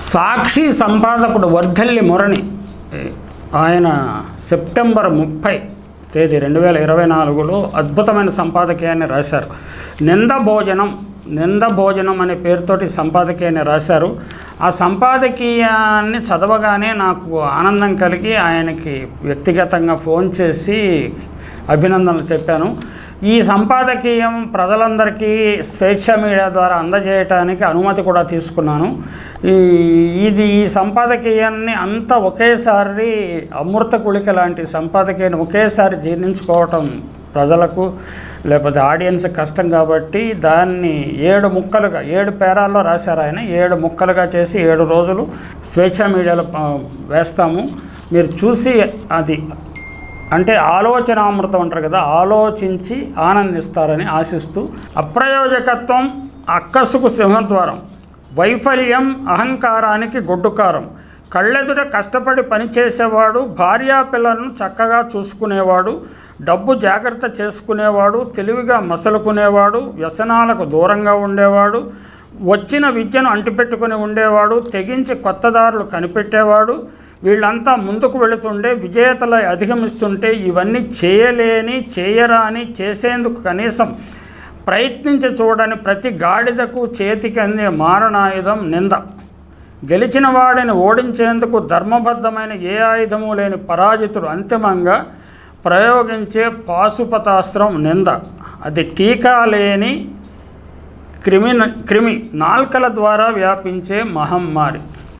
సాక్షి సంపాదకుడు వర్ధల్లి మురళి ఆయన సెప్టెంబర్ 30 తేదీ 2024లో అద్భుతమైన సంపాదకీయాన్ని రాశారు. నింద భోజనం అనే పేరుతోటి సంపాదకీయాన్ని రాశారు. ఆ సంపాదకీయాన్ని చదవగానే నాకు ఆనందం కలిగి ఆయనకి వ్యక్తిగతంగా ఫోన్ చేసి అభినందనలు చెప్పాను. ఈ సంపాదకీయం ప్రజలందరికీ స్వేచ్ఛ మీడియా ద్వారా అందజేయటానికి అనుమతి కూడా తీసుకున్నాను. ఈ సంపాదకీయాన్ని అంతా ఒకేసారి అమృత కుళిక లాంటి సంపాదకీయాన్ని ఒకేసారి జీర్ణించుకోవటం ప్రజలకు లేకపోతే ఆడియన్స్ కష్టం కాబట్టి దాన్ని 7 పేరాల్లో రాశారు ఆయన. 7 ముక్కలుగా చేసి 7 రోజులు స్వేచ్ఛ మీడియాలో వేస్తాము. మీరు చూసి అది అంటే ఆలోచనామృతం అంటారు కదా, ఆలోచించి ఆనందిస్తారని ఆశిస్తూ, అప్రయోజకత్వం అక్కసుకు సింహద్వారం, వైఫల్యం అహంకారానికి గొడ్డుకారం, కళ్ళెదుట కష్టపడి పనిచేసేవాడు, భార్యాపిల్లలను చక్కగా చూసుకునేవాడు, డబ్బు జాగ్రత్త చేసుకునేవాడు, తెలివిగా మసలుకునేవాడు, వ్యసనాలకు దూరంగా ఉండేవాడు, వచ్చిన విద్యను అంటిపెట్టుకుని ఉండేవాడు, తెగించి కొత్త దారులు కనిపెట్టేవాడు, వీళ్ళంతా ముందుకు వెళుతుండే విజేతలై అధిగమిస్తుంటే ఇవన్నీ చేయరాని చేసేందుకు కనీసం ప్రయత్నించి చూడని ప్రతి గాడిదకు చేతికి అందే మారణాయుధం నింద, గెలిచిన వాడిని ఓడించేందుకు ధర్మబద్ధమైన ఏ ఆయుధము లేని పరాజితుడు అంతిమంగా ప్రయోగించే పాశుపతాస్త్రం నింద, అది టీకా లేని క్రిమి నాల్కల ద్వారా వ్యాపించే మహమ్మారి.